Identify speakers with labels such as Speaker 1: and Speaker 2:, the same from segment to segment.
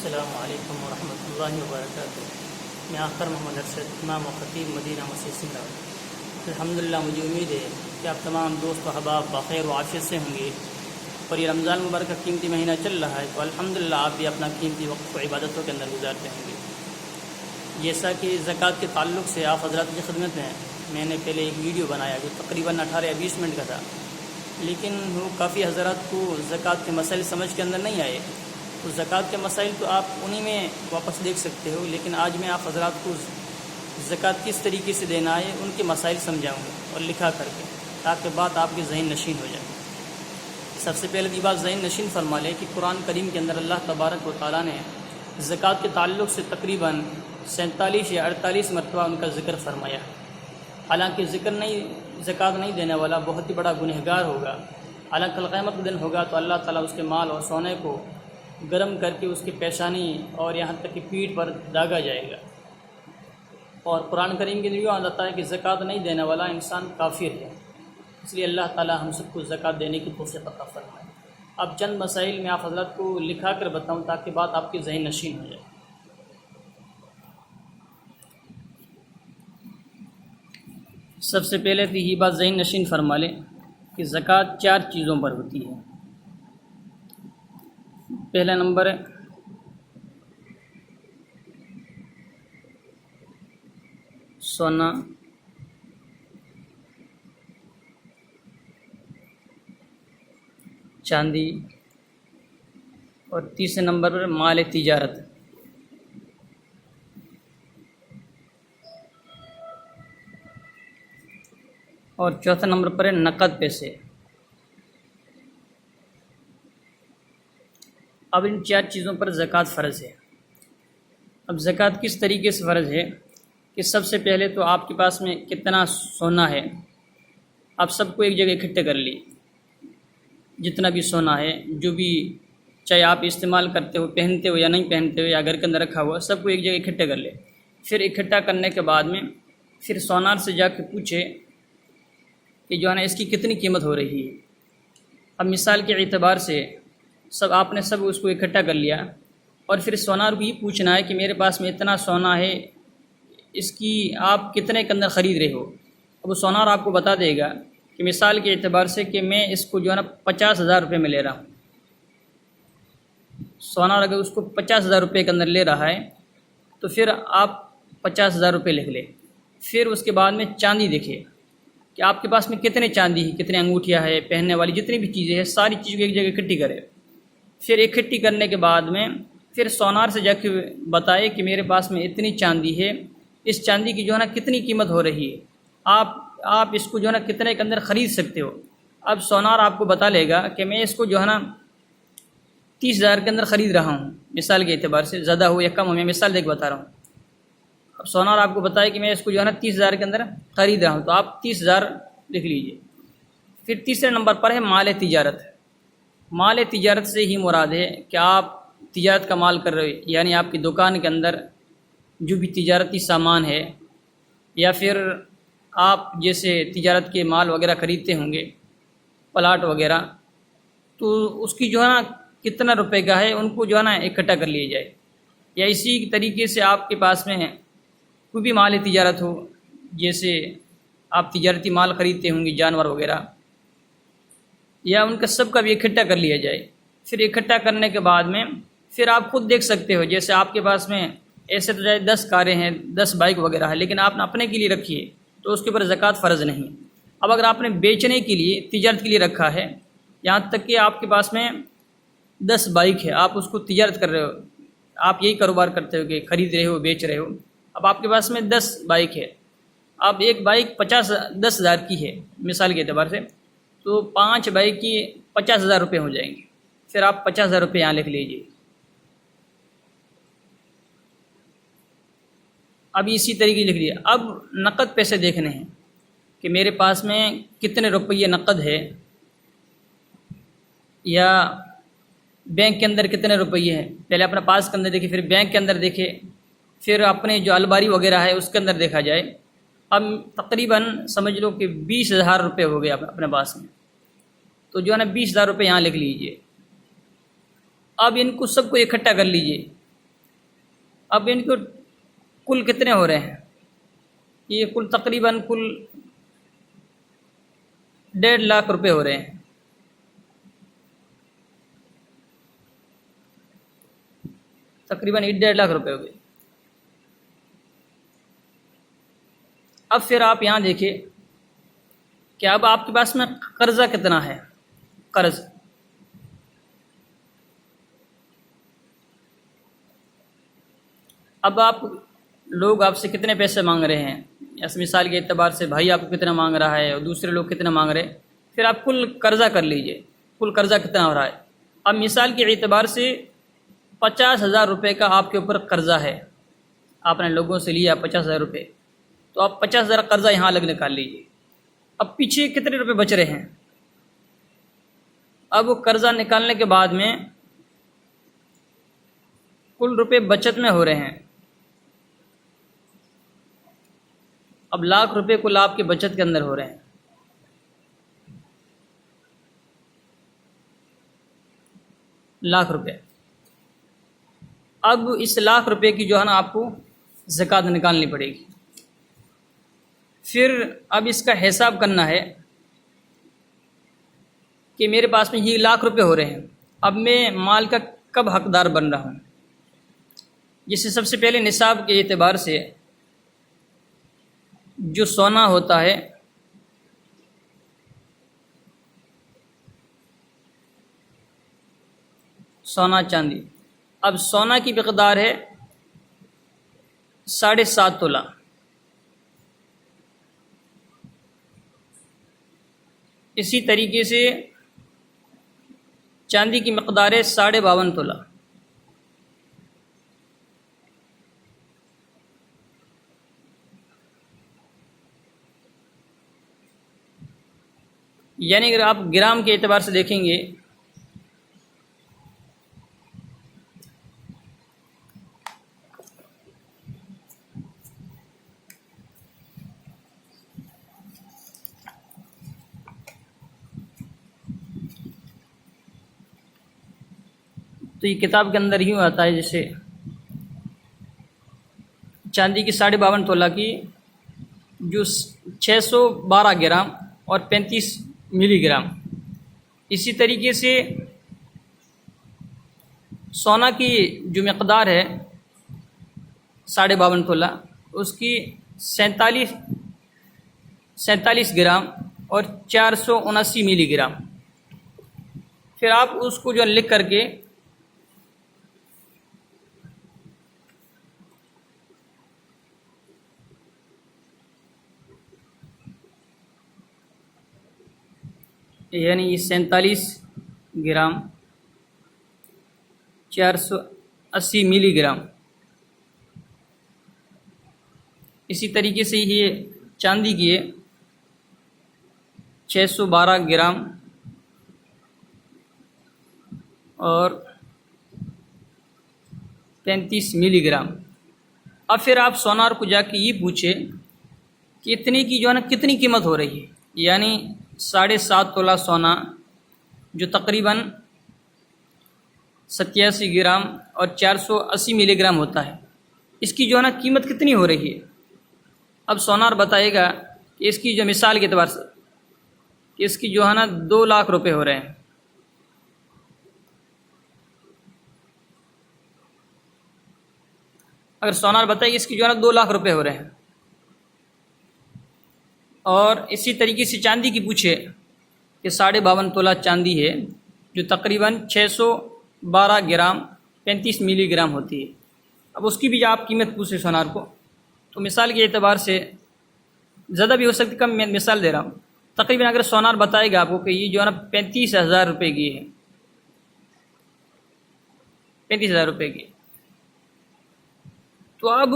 Speaker 1: السلام علیکم ورحمۃ اللہ وبرکاتہ۔ میں آخر محمد ارشد، امام و خطیب مدینہ مسجد سنگھڑا۔ الحمدللہ مجھے امید ہے کہ آپ تمام دوست و احباب بخیر و عافیت سے ہوں گے، اور یہ رمضان مبارک کا قیمتی مہینہ چل رہا ہے تو الحمدللہ آپ بھی اپنا قیمتی وقت و عبادتوں کے اندر گزارتے ہوں گے۔ جیسا کہ زکوٰۃ کے تعلق سے آپ حضرات کی خدمت میں نے پہلے ایک ویڈیو بنایا جو تقریباً 18 یا 20 منٹ کا تھا، لیکن وہ کافی حضرات کو زکوٰۃ کے مسائل سمجھ کے اندر نہیں آئے، تو زکوٰۃ کے مسائل تو آپ انہی میں واپس دیکھ سکتے ہو، لیکن آج میں آپ حضرات کو زکوٰۃ کس طریقے سے دینا ہے ان کے مسائل سمجھاؤں گا اور لکھا کر کے، تاکہ بات آپ کے ذہن نشین ہو جائے۔ سب سے پہلے یہ بات ذہن نشین فرما لے کہ قرآن کریم کے اندر اللہ تبارک و تعالیٰ نے زکوٰۃ کے تعلق سے تقریباً 47 یا 48 مرتبہ ان کا ذکر فرمایا۔ حالانکہ زکوٰۃ نہیں دینے والا بہت ہی بڑا گنہگار ہوگا، حالانکہ کل قیامت کا دن ہوگا تو اللہ تعالیٰ اس کے مال اور سونے کو گرم کر کے اس کی پیشانی اور یہاں تک کہ پیٹھ پر داغا جائے گا۔ اور قرآن کریم کے لیے آتا ہے کہ زکوٰۃ نہیں دینے والا انسان کافر ہے، اس لیے اللہ تعالیٰ ہم سب کو زکوٰۃ دینے کی توفیق عطا فرمائے۔ اب چند مسائل میں آپ حضرات کو لکھا کر بتاؤں تاکہ بات آپ کے ذہن نشین ہو جائے۔ سب سے پہلے تو یہ بات ذہن نشین فرما لیں کہ زکوٰۃ 4 چیزوں پر ہوتی ہے۔ پہلا نمبر ہے سونا، چاندی، اور تیسرے نمبر پر مال تجارت۔ اور چوتھا نمبر پر ہے نقد پیسے۔ اب ان 4 چیزوں پر زکوٰۃ فرض ہے۔ اب زکوٰۃ کس طریقے سے فرض ہے کہ سب سے پہلے تو آپ کے پاس میں کتنا سونا ہے آپ سب کو ایک جگہ اکٹھے کر لی، جتنا بھی سونا ہے، جو بھی چاہے آپ استعمال کرتے ہو، پہنتے ہو یا نہیں پہنتے ہو، یا گھر کے اندر رکھا ہوا، سب کو ایک جگہ اکٹھے کر لے۔ پھر اکٹھا کرنے کے بعد میں پھر سونار سے جا کے پوچھے کہ جو ہے نا اس کی کتنی قیمت ہو رہی ہے۔ اب مثال کے اعتبار سے آپ نے اس کو اکٹھا کر لیا، اور پھر سونار کو یہ پوچھنا ہے کہ میرے پاس میں اتنا سونا ہے، اس کی آپ کتنے کے اندر خرید رہے ہو۔ اب وہ سونار آپ کو بتا دے گا کہ مثال کے اعتبار سے کہ میں اس کو جو ہے نا 50,000 روپے میں لے رہا ہوں۔ سونار اگر اس کو 50,000 روپے کے اندر لے رہا ہے تو پھر آپ 50,000 روپے لکھ لیں۔ پھر اس کے بعد میں چاندی دیکھے کہ آپ کے پاس میں کتنے چاندی ہے، کتنے انگوٹھیاں ہے، پہننے والی جتنی بھی چیزیں ہیں، ساری چیزوں کو ایک جگہ اکٹھی کرے۔ پھر اکٹھی کرنے کے بعد میں پھر سونار سے جا کے بتائے کہ میرے پاس میں اتنی چاندی ہے، اس چاندی کی جو ہے نا کتنی قیمت ہو رہی ہے، آپ اس کو جو ہے نا کتنے کے اندر خرید سکتے ہو۔ اب سونار آپ کو بتا لے گا کہ میں اس کو جو ہے نا 30,000 کے اندر خرید رہا ہوں، مثال کے اعتبار سے، زیادہ ہو یا کم ہو، میں مثال دے کے بتا رہا ہوں۔ اب سونار آپ کو بتائے کہ میں اس کو جو ہے نا 30,000 کے اندر خرید رہا ہوں، تو آپ 30,000 لکھ لیجئے۔ پھر تیسرے نمبر پر ہے مال تجارت۔ مال تجارت سے ہی مراد ہے کہ آپ تجارت کا مال کر رہے ہو، یعنی آپ کی دکان کے اندر جو بھی تجارتی سامان ہے، یا پھر آپ جیسے تجارت کے مال وغیرہ خریدتے ہوں گے، پلاٹ وغیرہ، تو اس کی جو ہے نا کتنا روپے کا ہے ان کو جو ہے نا اکٹھا کر لیا جائے۔ یا اسی طریقے سے آپ کے پاس میں کوئی بھی مال تجارت ہو، جیسے آپ تجارتی مال خریدتے ہوں گے، جانور وغیرہ، یا ان کا سب کا بھی اکٹھا کر لیا جائے۔ پھر اکٹھا کرنے کے بعد میں پھر آپ خود دیکھ سکتے ہو، جیسے آپ کے پاس میں ایسے تو جائے 10 کاریں ہیں، 10 بائک وغیرہ ہے، لیکن آپ نے اپنے کے لیے رکھی ہے تو اس کے اوپر زکوٰۃ فرض نہیں۔ اب اگر آپ نے بیچنے کے لیے، تجارت کے لیے رکھا ہے، یہاں تک کہ آپ کے پاس میں 10 بائک ہے، آپ اس کو تجارت کر رہے ہو، آپ یہی کاروبار کرتے ہو کہ خرید رہے ہو، بیچ رہے ہو۔ اب آپ کے پاس میں 10 بائک ہے، اب ایک بائک 10,000 کی ہے مثال کے اعتبار سے، تو 5 بائک کی 50,000 روپے ہو جائیں گے۔ پھر آپ 50,000 روپے یہاں لکھ لیجیے۔ اب اسی طریقے لکھ لیا۔ اب نقد پیسے دیکھنے ہیں کہ میرے پاس میں کتنے روپیے نقد ہے، یا بینک کے اندر کتنے روپیے ہیں۔ پہلے اپنے پاس کے اندر دیکھے، پھر بینک کے اندر دیکھے، پھر اپنے جو الماری وغیرہ ہے اس کے اندر دیکھا جائے۔ اب تقریباً سمجھ لو کہ 20,000 روپے ہو گئے اپنے پاس میں، تو جو ہے نا 20,000 روپے یہاں لکھ لیجئے۔ اب ان کو سب کو اکٹھا کر لیجئے اب ان کو کل کتنے ہو رہے ہیں؟ یہ کل تقریباً کل 1.5 لاکھ روپے ہو رہے ہیں. تقریباً 1.5 لاکھ روپے ہو گئے. اب پھر آپ یہاں دیکھیں کہ اب آپ کے پاس میں قرضہ کتنا ہے. قرض اب لوگ آپ سے کتنے پیسے مانگ رہے ہیں، اس مثال کے اعتبار سے بھائی آپ کو کتنا مانگ رہا ہے اور دوسرے لوگ کتنا مانگ رہے ہیں. پھر آپ کل قرضہ کر لیجئے، کل قرضہ کتنا ہو رہا ہے. اب مثال کے اعتبار سے 50,000 روپے کا آپ کے اوپر قرضہ ہے، آپ نے لوگوں سے لیا 50,000 روپے، تو آپ 50,000 قرضہ یہاں الگ نکال لیجئے. اب پیچھے کتنے روپے بچ رہے ہیں؟ اب وہ قرضہ نکالنے کے بعد میں کل روپے بچت میں ہو رہے ہیں. اب لاکھ روپے کل آپ کے بچت کے اندر ہو رہے ہیں. لاکھ روپے. اب اس لاکھ روپے کی جو ہے نا آپ کو زکوٰۃ نکالنی پڑے گی. پھر اب اس کا حساب کرنا ہے کہ میرے پاس میں یہ لاکھ روپے ہو رہے ہیں، اب میں مال کا کب حقدار بن رہا ہوں. جسے سب سے پہلے نصاب کے اعتبار سے جو سونا ہوتا ہے سونا چاندی، اب سونا کی مقدار ہے 7.5 تولہ. اسی طریقے سے چاندی کی مقدار ہے 52.5 تولہ. یعنی اگر آپ گرام کے اعتبار سے دیکھیں گے تو یہ کتاب کے اندر یوں آتا ہے، جیسے چاندی کی 52.5 تولہ کی جو 612 گرام اور 35 ملی گرام. اسی طریقے سے سونا کی جو مقدار ہے 52.5 تولہ، اس کی 47 گرام اور 479 ملی گرام. پھر آپ اس کو جو لکھ کر کے یعنی یہ 47 گرام 480 ملی گرام. اسی طریقے سے یہ چاندی کی ہے 612 گرام اور 35 ملی گرام. اب پھر آپ سونار کو جا کے یہ پوچھے کہ اتنے کی جو ہے نا کتنی قیمت ہو رہی ہے. یعنی 7.5 تولہ سونا جو تقریباً 87 گرام اور 480 ملی گرام ہوتا ہے، اس کی جو ہے نا قیمت کتنی ہو رہی ہے. اب سونار بتائے گا کہ اس کی جو مثال کے اعتبار سے کہ اس کی جو ہے نا 2 لاکھ روپے ہو رہے ہیں. اگر سونار بتائے کہ اس کی جو ہے نا 2 لاکھ روپے ہو رہے ہیں. اور اسی طریقے سے چاندی کی پوچھے کہ 52.5 تولہ چاندی ہے جو تقریباً 612 گرام 35 ملی گرام ہوتی ہے. اب اس کی بھی آپ قیمت پوچھے سونار کو، تو مثال کے اعتبار سے زیادہ بھی ہو سکتی، کم میں مثال دے رہا ہوں. تقریباً اگر سونار بتائے گا آپ کو کہ یہ جو ہے نا 35,000 روپے کی ہے، 35,000 روپے کی، تو اب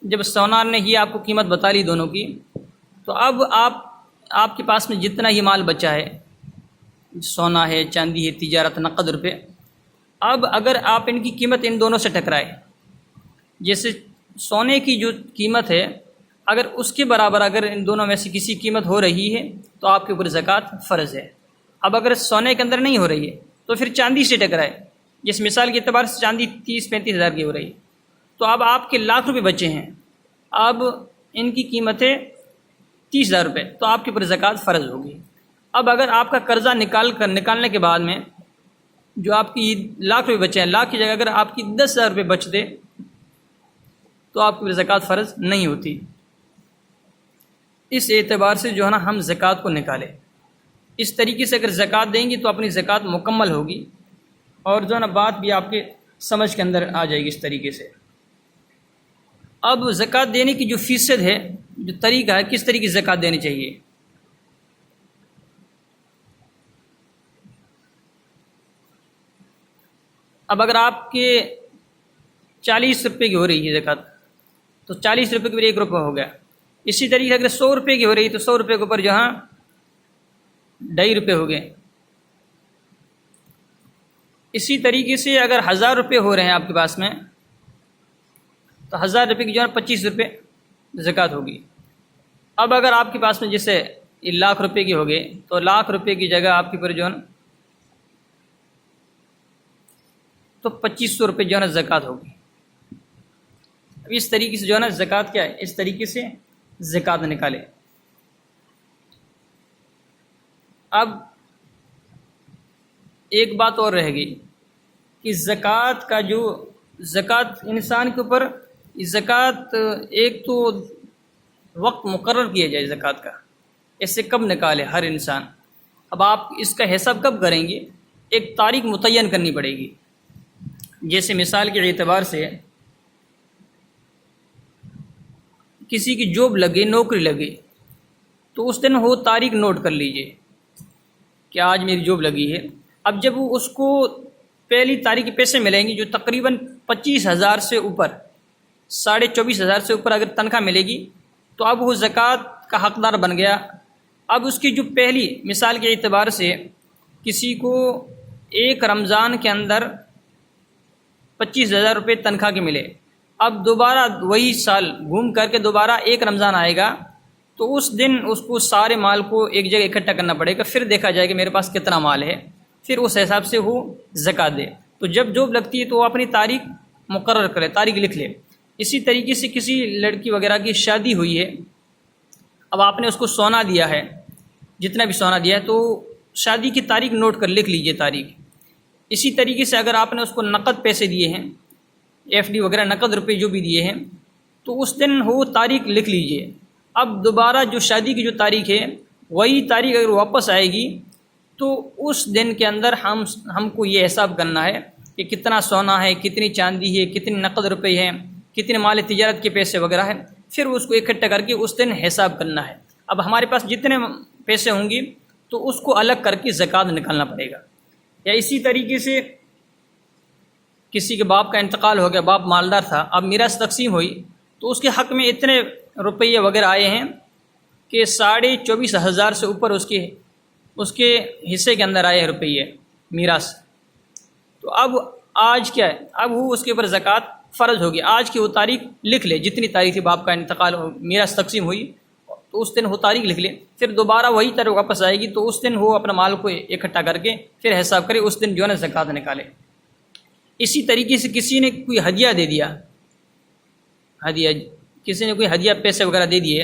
Speaker 1: جب سونار نے یہ آپ کو قیمت بتا لی دونوں کی، تو اب آپ کے پاس میں جتنا ہی مال بچا ہے، سونا ہے، چاندی ہے، تجارت، نقد روپے، اب اگر آپ ان کی قیمت ان دونوں سے ٹکرائے، جیسے سونے کی جو قیمت ہے اگر اس کے برابر اگر ان دونوں میں سے کسی قیمت ہو رہی ہے تو آپ کے اوپر زکوٰۃ فرض ہے. اب اگر سونے کے اندر نہیں ہو رہی ہے تو پھر چاندی سے ٹکرائے، جس مثال کے اعتبار سے چاندی 30-35 ہزار کی ہو رہی ہے، تو اب آپ کے لاکھ روپے بچے ہیں، اب ان کی قیمت ہے 30,000 روپے، تو آپ کے اوپر زکوٰۃ فرض ہوگی۔ اب اگر آپ کا قرضہ نکالنے کے بعد میں جو آپ کی لاکھ روپے بچے ہیں، لاکھ کی جگہ اگر آپ کی 10,000 روپے بچتے تو آپ کی زکوٰۃ فرض نہیں ہوتی۔ اس اعتبار سے جو ہے نا ہم زکوٰۃ کو نکالیں، اس طریقے سے اگر زکوٰۃ دیں گی تو اپنی زکوٰۃ مکمل ہوگی، اور جو ہے نا بات بھی آپ کے سمجھ کے اندر آ جائے گی اس طریقے سے۔ اب زکوٰۃ دینے کی جو فیصد ہے، جو طریقہ ہے کس طریقے سے زکوٰۃ دینی چاہیے، اب اگر آپ کے 40 روپے کی ہو رہی ہے زکوٰۃ تو 40 روپے کے اوپر 1 روپہ ہو گیا۔ اسی طریقے سے اگر 100 روپے کی ہو رہی ہے تو 100 روپے کے اوپر جہاں 2.5 روپے ہو گئے۔ اسی طریقے سے اگر 1000 روپے ہو رہے ہیں آپ کے پاس میں تو 1000 روپے کی جو ہے 25 روپے زکوٰۃ ہوگی۔ اب اگر آپ کے پاس میں جیسے لاکھ روپے کی ہو گئے تو لاکھ روپے کی جگہ آپ کے اوپر جو ہے تو 2500 روپے جو ہے نا زکوٰۃ ہوگی۔ اب اس طریقے سے جو ہے نا زکوٰۃ کیا ہے، اس طریقے سے زکوٰۃ نکالے۔ اب ایک بات اور رہ گئی کہ زکوٰۃ کا جو زکوٰۃ انسان کے اوپر، زکوٰۃ ایک تو وقت مقرر کیا جائے زکوٰۃ کا، اس سے کب نکالے ہر انسان۔ اب آپ اس کا حساب کب کریں گے، ایک تاریخ متعین کرنی پڑے گی۔ جیسے مثال کے اعتبار سے کسی کی جاب لگے، نوکری لگے، تو اس دن وہ تاریخ نوٹ کر لیجئے کہ آج میری جاب لگی ہے۔ اب جب وہ اس کو پہلی تاریخ کے پیسے ملیں گے جو تقریباً 25,000 سے اوپر، 24,500 سے اوپر اگر تنخواہ ملے گی تو اب وہ زکوٰۃ کا حقدار بن گیا۔ اب اس کی جو پہلی مثال کے اعتبار سے کسی کو ایک رمضان کے اندر 25,000 روپے تنخواہ کے ملے، اب دوبارہ وہی سال گھوم کر کے دوبارہ ایک رمضان آئے گا تو اس دن اس کو سارے مال کو ایک جگہ اکٹھا کرنا پڑے گا، پھر دیکھا جائے کہ میرے پاس کتنا مال ہے، پھر اس حساب سے وہ زکوٰۃ دے۔ تو جب جاب لگتی ہے تو وہ اپنی تاریخ مقرر کرے، تاریخ لکھ لے۔ اسی طریقے سے کسی لڑکی وغیرہ کی شادی ہوئی ہے، اب آپ نے اس کو سونا دیا ہے، جتنا بھی سونا دیا ہے تو شادی کی تاریخ نوٹ کر لکھ لیجئے تاریخ۔ اسی طریقے سے اگر آپ نے اس کو نقد پیسے دیے ہیں، FD وغیرہ نقد روپے جو بھی دیے ہیں، تو اس دن وہ تاریخ لکھ لیجئے۔ اب دوبارہ جو شادی کی جو تاریخ ہے وہی تاریخ اگر واپس آئے گی تو اس دن کے اندر ہم کو یہ حساب کرنا ہے کہ کتنا سونا ہے، کتنی چاندی ہے، کتنے نقد روپے ہیں، کتنے مال تجارت کے پیسے وغیرہ ہیں، پھر اس کو اکٹھا کر کے اس دن حساب کرنا ہے۔ اب ہمارے پاس جتنے پیسے ہوں گے تو اس کو الگ کر کے زکوٰۃ نکالنا پڑے گا۔ یا اسی طریقے سے کسی کے باپ کا انتقال ہو گیا، باپ مالدار تھا، اب میراث تقسیم ہوئی تو اس کے حق میں اتنے روپیے وغیرہ آئے ہیں کہ 24,500 سے اوپر اس کے حصے کے اندر آئے ہیں روپیے میراث۔ تو اب آج کیا ہے، اب وہ اس کے اوپر زکوٰۃ فرض ہوگی۔ آج کی وہ تاریخ لکھ لے، جتنی تاریخ سے باپ کا انتقال میراث تقسیم ہوئی تو اس دن وہ تاریخ لکھ لے، پھر دوبارہ وہی تاریخ واپس آئے گی تو اس دن وہ اپنا مال کو اکٹھا کر کے پھر حساب کرے، اس دن جو ہے نا زکوٰۃ نکالے۔ اسی طریقے سے کسی نے کوئی ہدیہ دے دیا، کسی نے کوئی ہدیہ پیسے وغیرہ دے دیے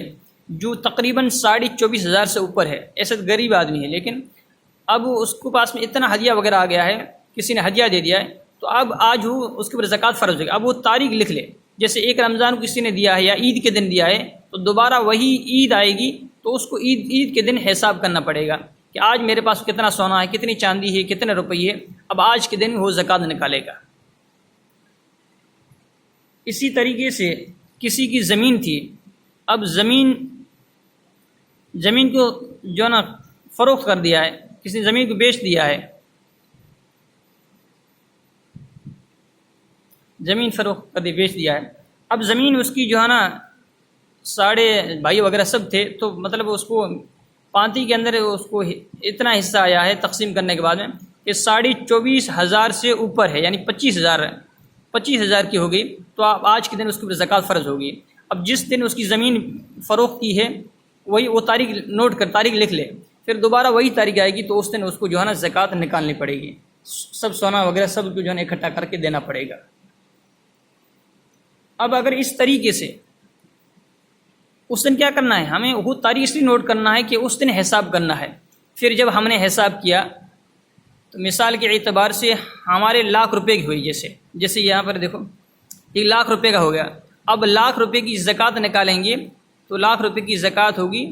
Speaker 1: جو تقریباً 24,500 سے اوپر ہے، ایسا غریب آدمی ہے لیکن اب اس کو پاس میں اتنا ہدیہ وغیرہ آ گیا ہے، کسی نے ہدیہ دے دیا ہے تو اب آج وہ اس کے اوپر زکوٰۃ فرض ہوگی۔ اب وہ تاریخ لکھ لے، جیسے ایک رمضان کو کسی نے دیا ہے یا عید کے دن دیا ہے تو دوبارہ وہی عید آئے گی تو اس کو عید کے دن حساب کرنا پڑے گا کہ آج میرے پاس کتنا سونا ہے، کتنی چاندی ہے، کتنے روپیے، اب آج کے دن وہ زکوٰۃ نکالے گا۔ اسی طریقے سے کسی کی زمین تھی، اب زمین کو جو ہے نا فروخت کر دیا ہے، کسی نے زمین کو بیچ دیا ہے، زمین فروخت کر دی، بیچ دیا ہے۔ اب زمین اس کی جو ہے نا ساڑھے بھائی وغیرہ سب تھے تو مطلب اس کو پانتی کے اندر اس کو اتنا حصہ آیا ہے تقسیم کرنے کے بعد میں کہ 24,500 سے اوپر ہے، یعنی 25,000 کی ہو گئی تو آج کے دن اس کے اوپر زکوٰۃ فرض ہوگی۔ اب جس دن اس کی زمین فروخت کی ہے وہی وہ تاریخ نوٹ کر، تاریخ لکھ لے، پھر دوبارہ وہی تاریخ آئے گی تو اس دن اس کو جو ہے نا زکوٰۃ نکالنی پڑے گی، سب سونا وغیرہ سب کو جو ہے نا اکٹھا کر کے دینا پڑے گا۔ اب اگر اس طریقے سے اس دن کیا کرنا ہے، ہمیں وہ تاریخ اس لیے نوٹ کرنا ہے کہ اس دن حساب کرنا ہے۔ پھر جب ہم نے حساب کیا تو مثال کے اعتبار سے ہمارے لاکھ روپے کی ہوئی، جیسے یہاں پر دیکھو 1,00,000 روپے کا ہو گیا۔ اب 1,00,000 روپے کی زکوٰۃ نکالیں گے تو 1,00,000 روپے کی زکوٰۃ ہوگی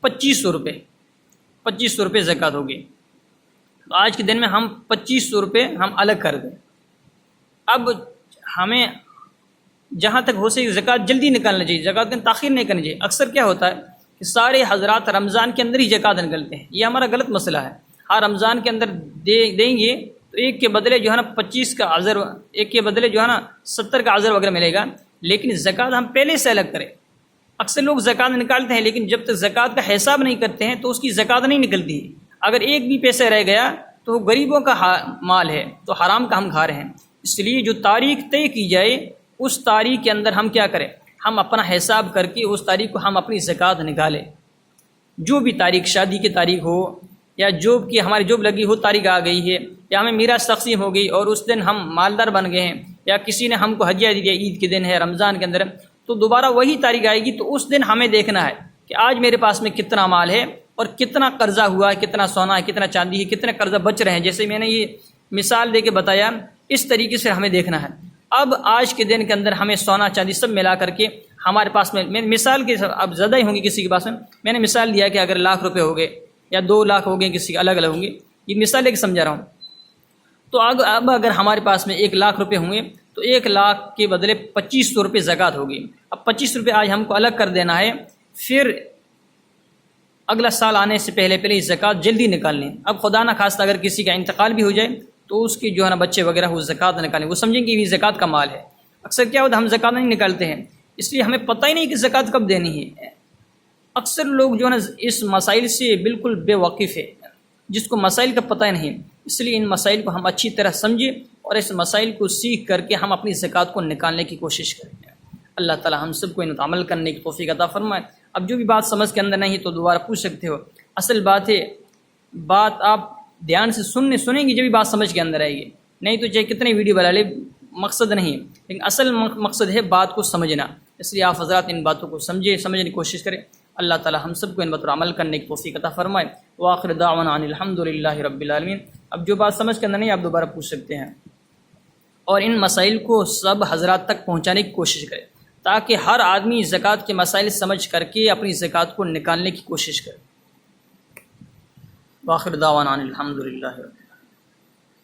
Speaker 1: 2,500 روپے، 2,500 روپے زکوٰۃ ہوگی۔ تو آج کے دن میں ہم 2,500 روپے ہم الگ کر دیں۔ اب ہمیں جہاں تک ہو سکے زکوٰۃ جلدی نکالنا چاہیے، زکوٰۃ میں تاخیر نہیں کرنی چاہیے۔ اکثر کیا ہوتا ہے کہ سارے حضرات رمضان کے اندر ہی زکوٰۃ نکلتے ہیں، یہ ہمارا غلط مسئلہ ہے۔ ہاں رمضان کے اندر دیں گے تو ایک کے بدلے جو ہے نا 25 کا عذر، ایک کے بدلے جو ہے نا 70 کا عذر وغیرہ ملے گا، لیکن زکوٰۃ ہم پہلے سے الگ کریں۔ اکثر لوگ زکوٰۃ نکالتے ہیں لیکن جب تک زکوٰۃ کا حساب نہیں کرتے ہیں تو اس کی زکوٰۃ نہیں نکلتی ہے۔ اگر ایک بھی پیسہ رہ گیا تو وہ غریبوں کا مال ہے، تو حرام کا ہم کھا رہے ہیں۔ اس لیے جو تاریخ طے کی جائے اس تاریخ کے اندر ہم کیا کریں، ہم اپنا حساب کر کے اس تاریخ کو ہم اپنی زکوٰۃ نکالیں۔ جو بھی تاریخ، شادی کی تاریخ ہو یا جاب کی ہماری جاب لگی ہو تاریخ آ گئی ہے، یا ہمیں میراث تقسیم ہو گئی اور اس دن ہم مالدار بن گئے ہیں، یا کسی نے ہم کو ہدیہ دیا، عید کے دن ہے، رمضان کے اندر، تو دوبارہ وہی تاریخ آئے گی۔ تو اس دن ہمیں دیکھنا ہے کہ آج میرے پاس میں کتنا مال ہے اور کتنا قرضہ ہوا ہے، کتنا سونا ہے، کتنا چاندی ہے، کتنے قرضہ بچ رہے ہیں۔ جیسے میں نے یہ مثال دے کے بتایا، اس طریقے سے ہمیں دیکھنا ہے۔ اب آج کے دن کے اندر ہمیں سونا چاندی سب ملا کر کے ہمارے پاس میں مثال کے اب زیادہ ہی ہوں گی کسی کے پاس میں نے مثال دیا کہ اگر 1,00,000 روپے ہو گئے یا 2,00,000 ہو گئے، کسی کے الگ الگ ہوں گے، یہ مثال لے کے سمجھا رہا ہوں۔ تو اب اگر ہمارے پاس میں 1,00,000 روپے ہوں گے تو 1,00,000 کے بدلے 2,500 روپے زکوٰۃ ہوگی۔ اب 2,500 روپے آج ہم کو الگ کر دینا ہے، پھر اگلا سال آنے سے پہلے یہ زکوٰۃ جلدی نکال لیں۔ اب خدا نہ خواستہ اگر کسی کا انتقال بھی ہو جائے تو اس کے جو ہے نا بچے وغیرہ وہ زکوٰۃ نکالیں، وہ سمجھیں کہ یہ زکوٰۃ کا مال ہے۔ اکثر کیا ہوتا ہے ہم زکوٰۃ نہیں نکالتے ہیں، اس لیے ہمیں پتہ ہی نہیں کہ زکوٰۃ کب دینی ہے۔ اکثر لوگ جو ہے نا اس مسائل سے بالکل بے واقف ہے، جس کو مسائل کا پتہ ہی نہیں، اس لیے ان مسائل کو ہم اچھی طرح سمجھیں اور اس مسائل کو سیکھ کر کے ہم اپنی زکوٰۃ کو نکالنے کی کوشش کریں۔ اللہ تعالی ہم سب کو ان پر عمل کرنے کی توفیق عطا فرمائے۔ اب جو بھی بات سمجھ کے اندر نہیں تو دوبارہ پوچھ سکتے ہو۔ اصل بات ہے، بات آپ دھیان سے سنیں گی جب بھی بات سمجھ کے اندر آئے گی، نہیں تو چاہے کتنے ویڈیو بنا لے، مقصد نہیں، لیکن اصل مقصد ہے بات کو سمجھنا۔ اس لیے آپ حضرات ان باتوں کو سمجھنے کی کوشش کریں۔ اللہ تعالی ہم سب کو ان باتوں پر عمل کرنے کی توفیق عطا فرمائے۔ وآخر دعوانا ان الحمدللہ رب العالمین۔ اب جو بات سمجھ کے اندر نہیں آپ دوبارہ پوچھ سکتے ہیں، اور ان مسائل کو سب حضرات تک پہنچانے کی کوشش کریں تاکہ ہر آدمی زکوٰۃ کے مسائل سمجھ کر کے اپنی زکوٰۃ کو نکالنے کی کوشش کرے۔ وآخر دعوانا ان الحمدللہ رب العالمین۔